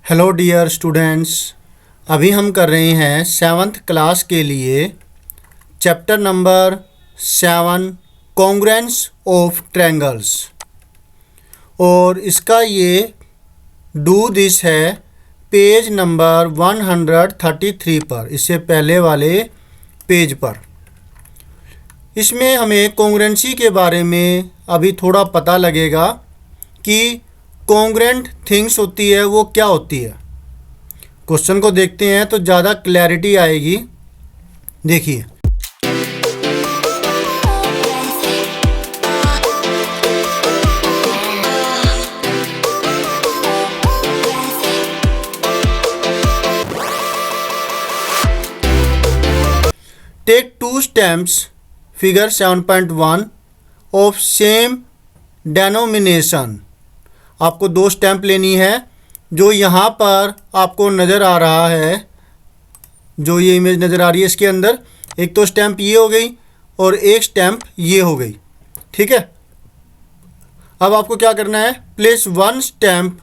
Hello dear students, अभी हम कर रहे हैं 7th क्लास के लिए chapter number 7 congruence of triangles. और इसका ये डू दिस है पेज नंबर 133 पर, इससे पहले वाले पेज पर। इसमें हमें कॉन्ग्रुएंसी के बारे में अभी थोड़ा पता लगेगा कि कॉन्ग्रुएंट थिंग्स होती है वो क्या होती है। क्वेश्चन को देखते हैं तो ज़्यादा क्लैरिटी आएगी। देखिए, take two stamps figure 7.1 of same denomination. आपको दो स्टैम्प लेनी है जो यहाँ पर आपको नज़र आ रहा है, जो ये इमेज नज़र आ रही है इसके अंदर। एक तो स्टैम्प ये हो गई और एक स्टैम्प ये हो गई, ठीक है। अब आपको क्या करना है, place one stamp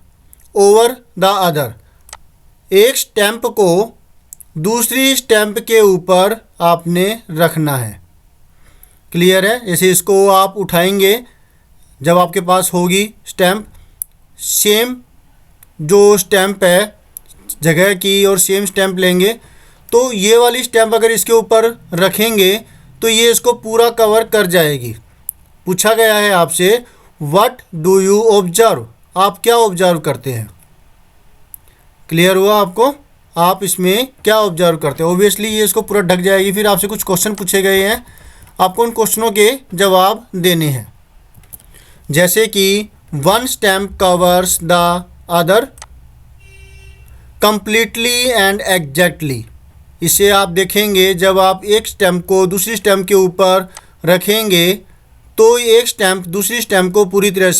over the other. एक स्टैम्प को दूसरी स्टैम्प के ऊपर आपने रखना है। क्लियर है? जैसे इसको आप उठाएंगे, जब आपके पास होगी स्टैम्प, सेम जो स्टैम्प है जगह की और सेम स्टैम्प लेंगे, तो ये वाली स्टैम्प अगर इसके ऊपर रखेंगे तो ये इसको पूरा कवर कर जाएगी। पूछा गया है आपसे, व्हाट डू यू ऑब्जर्व? आप क्या ऑब्जर्व करते हैं? क्लियर हुआ आपको? आप इसमें क्या ऑब्जर्व करते हैं? ऑब्वियसली ये इसको पूरा ढक जाएगी। फिर आपसे कुछ क्वेश्चन पूछे गए हैं, आपको उन क्वेश्चनों के जवाब देने हैं। जैसे कि one stamp covers the other completely and exactly. इसे आप देखेंगे, जब आप एक स्टैम्प को दूसरी स्टैम्प के ऊपर रखेंगे तो एक स्टैम्प दूसरी स्टैम्प को पूरी तरह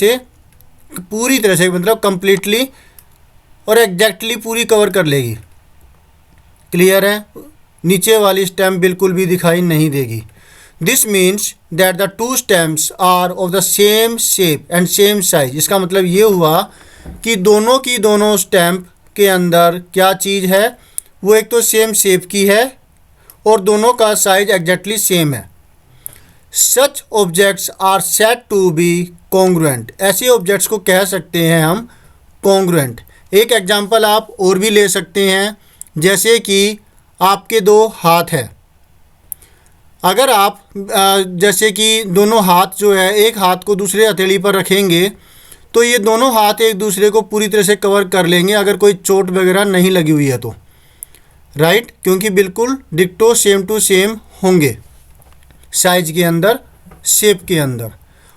से मतलब कंप्लीटली और एग्जैक्टली पूरी कवर कर लेगी। क्लियर है? नीचे वाली स्टैम्प बिल्कुल भी दिखाई नहीं देगी। This means that the two stamps are of the same shape and same size. इसका मतलब ये हुआ कि दोनों की दोनों स्टैम्प के अंदर क्या चीज़ है, वो एक तो सेम शेप की है और दोनों का साइज एग्जैक्टली सेम है। Such objects are said to be congruent. ऐसे ऑब्जेक्ट्स को कह सकते हैं हम कॉन्ग्रुएंट। एक एग्जांपल आप और भी ले सकते हैं, जैसे कि आपके दो हाथ है। अगर आप जैसे कि दोनों हाथ जो है, एक हाथ को दूसरे हथेली पर रखेंगे तो ये दोनों हाथ एक दूसरे को पूरी तरह से कवर कर लेंगे, अगर कोई चोट वगैरह नहीं लगी हुई है तो, राइट? क्योंकि बिल्कुल डिक्टो सेम टू सेम होंगे साइज के अंदर, शेप के अंदर।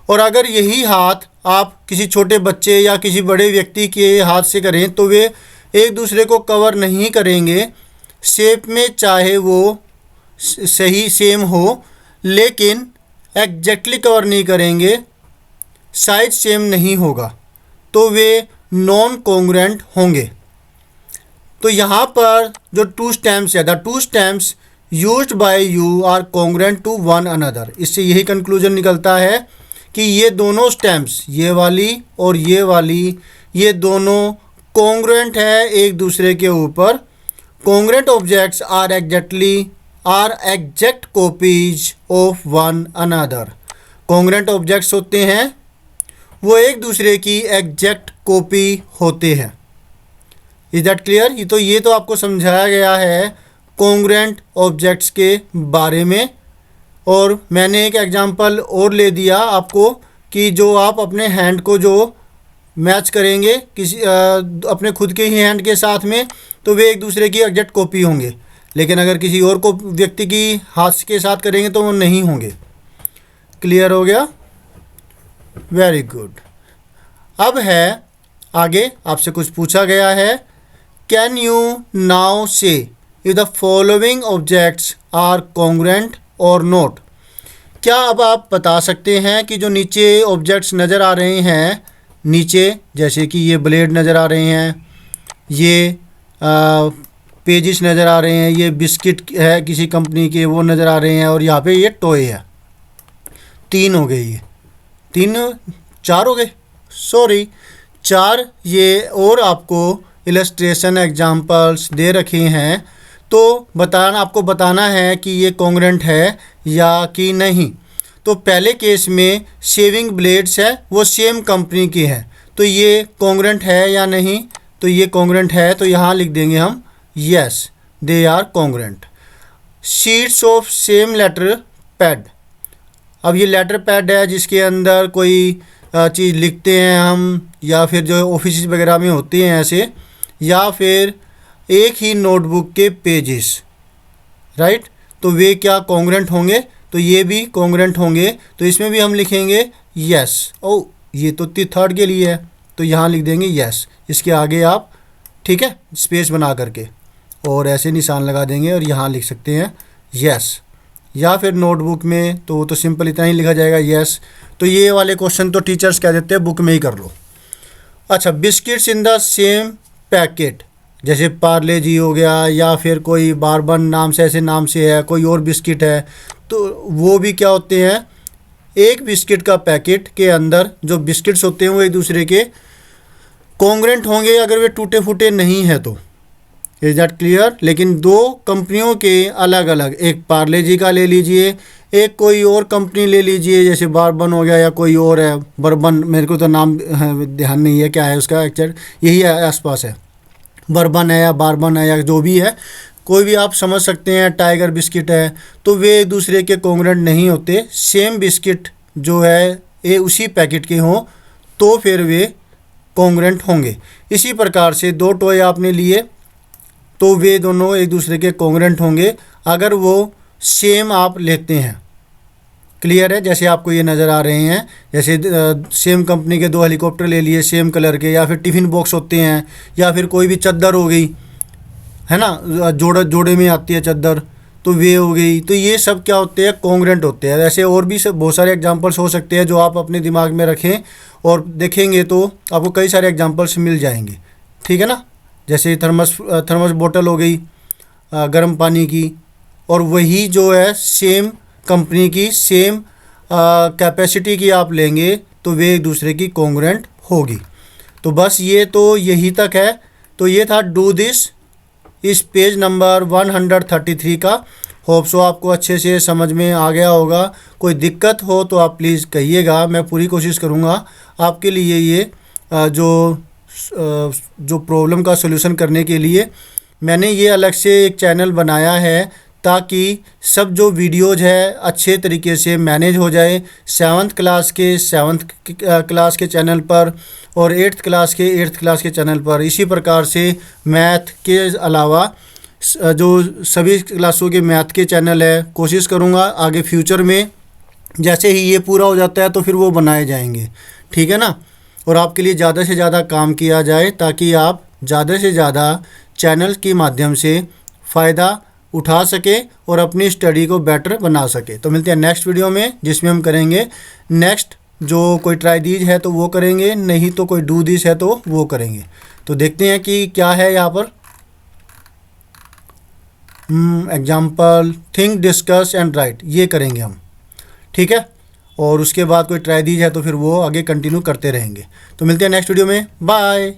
और अगर यही हाथ आप किसी छोटे बच्चे या किसी बड़े व्यक्ति के हाथ से करें तो वे एक दूसरे को कवर नहीं करेंगे। शेप में चाहे वो सही सेम हो, लेकिन एग्जैक्टली कवर नहीं करेंगे, साइज सेम नहीं होगा, तो वे नॉन कॉन्ग्रुएंट होंगे। तो यहाँ पर जो टू स्टैम्प्स है, the two stamps used by you are congruent to one another. इससे यही कंक्लूजन निकलता है कि ये दोनों स्टैम्प्स, ये वाली और ये वाली, ये दोनों कॉन्ग्रुएंट है एक दूसरे के ऊपर। Congruent objects are exact copies of one another. Congruent objects होते हैं वो एक दूसरे की एग्जैक्ट कॉपी होते हैं। Is that clear? ये तो आपको समझाया गया है कॉन्ग्रुएंट ऑब्जेक्ट्स के बारे में। और मैंने एक एग्जांपल और ले दिया आपको कि जो आप अपने हैंड को जो मैच करेंगे किसी अपने खुद के ही हैंड के साथ में, तो वे एक दूसरे की एग्जैक्ट कॉपी होंगे। लेकिन अगर किसी और को व्यक्ति की हाथ के साथ करेंगे तो वो नहीं होंगे। क्लियर हो गया? Very good. अब है आगे, आपसे कुछ पूछा गया है, can you now say if the following objects are congruent or not. क्या अब आप बता सकते हैं कि जो नीचे ऑब्जेक्ट्स नज़र आ रहे हैं, नीचे जैसे कि ये ब्लेड नज़र आ रहे हैं, ये पेजेस नज़र आ रहे हैं, ये बिस्किट है किसी कंपनी के, वो नज़र आ रहे हैं, और यहाँ पे ये टॉय है। तीन हो गए, ये तीन, चार हो गए, सॉरी, चार ये और आपको इलस्ट्रेशन एग्जांपल्स दे रखे हैं, तो आपको बताना है कि ये कॉन्ग्रेंट है या कि नहीं। तो पहले केस में शेविंग ब्लेड्स है वो सेम कंपनी की है, तो ये कॉन्ग्रेंट है या नहीं, तो ये कॉन्ग्रेंट है, तो यहाँ लिख देंगे हम yes they are congruent. Sheets of same letter pad, अब ये लेटर पैड है जिसके अंदर कोई चीज़ लिखते हैं हम, या फिर जो ऑफिस वगैरह में होती हैं ऐसे, या फिर एक ही नोटबुक के पेजेस, राइट, तो वे क्या कॉन्ग्रेंट होंगे, तो ये भी कॉन्ग्रेंट होंगे। तो इसमें भी हम लिखेंगे यस। ओ ये तो थर्ड के लिए है, तो यहाँ लिख देंगे यस, इसके आगे आप, ठीक है, स्पेस बना करके और ऐसे निशान लगा देंगे और यहाँ लिख सकते हैं यस। या फिर नोटबुक में तो वो तो सिंपल इतना ही लिखा जाएगा यस। तो ये वाले क्वेश्चन तो टीचर्स कह देते हैं बुक में ही कर लो। अच्छा, biscuits in the same packet, जैसे पार्ले जी हो गया या फिर कोई बारबन नाम से ऐसे नाम से है, कोई और बिस्किट है, तो वो भी क्या होते हैं, एक बिस्किट का पैकेट के अंदर जो बिस्किट्स होते हैं वो एक दूसरे के कॉन्ग्रेंट होंगे अगर वे टूटे फूटे नहीं है तो। Is that clear? लेकिन दो कंपनियों के अलग अलग, एक पार्ले जी का ले लीजिए, एक कोई और कंपनी ले लीजिए, जैसे बारबन हो गया या कोई और है, बर्बन, मेरे को तो नाम ध्यान नहीं है क्या है उसका एक्चुअल, यही आसपास है, बर्बन है या बारबन है या जो भी है, कोई भी आप समझ सकते हैं, टाइगर बिस्किट है, तो वे एक दूसरे के कॉन्ग्रेंट नहीं होते। सेम बिस्किट जो है ये उसी पैकेट के हों तो फिर वे कॉन्ग्रेंट होंगे। इसी प्रकार से दो टॉय आपने लिए तो वे दोनों एक दूसरे के कॉन्ग्रेंट होंगे अगर वो सेम आप लेते हैं। क्लियर है? जैसे आपको ये नज़र आ रहे हैं, जैसे सेम कंपनी के दो हेलीकॉप्टर ले लिए सेम कलर के, या फिर टिफ़िन बॉक्स होते हैं, या फिर कोई भी चद्दर हो गई है ना, जोड़े में आती है चद्दर, तो वे हो गई। तो ये सब क्या होते हैं, कॉन्ग्रेंट होते हैं। ऐसे और भी सब बहुत सारे एग्जांपल्स हो सकते हैं जो आप अपने दिमाग में रखें और देखेंगे तो आपको कई सारे एग्जांपल्स मिल जाएंगे, ठीक है ना। जैसे थर्मस बोतल हो गई गर्म पानी की, और वही जो है सेम कंपनी की सेम कैपेसिटी की आप लेंगे तो वे एक दूसरे की कॉन्ग्रेंट होगी। तो बस ये तो यही तक है। तो ये था डू दिस इस पेज नंबर 133 का। होप सो आपको अच्छे से समझ में आ गया होगा। कोई दिक्कत हो तो आप प्लीज़ कहिएगा, मैं पूरी कोशिश करूँगा आपके लिए ये जो प्रॉब्लम का सलूशन करने के लिए मैंने ये अलग से एक चैनल बनाया है ताकि सब जो वीडियोज़ है अच्छे तरीके से मैनेज हो जाए। 7th क्लास के चैनल पर और 8th क्लास के चैनल पर। इसी प्रकार से मैथ के अलावा जो सभी क्लासों के मैथ के चैनल है, कोशिश करूँगा आगे फ्यूचर में जैसे ही ये पूरा हो जाता है तो फिर वो बनाए जाएंगे, ठीक है ना। और आपके लिए ज़्यादा से ज़्यादा काम किया जाए ताकि आप ज़्यादा से ज़्यादा चैनल के माध्यम से फ़ायदा उठा सके और अपनी स्टडी को बेटर बना सके। तो मिलते हैं नेक्स्ट वीडियो में जिसमें हम करेंगे नेक्स्ट जो कोई ट्राई दीज है तो वो करेंगे, नहीं तो कोई डू दिस है तो वो करेंगे। तो देखते हैं कि क्या है यहाँ पर। Example think discuss and right, ये करेंगे हम, ठीक है। और उसके बाद कोई ट्राई दीज है तो फिर वो आगे कंटिन्यू करते रहेंगे। तो मिलते हैं नेक्स्ट वीडियो में, बाय।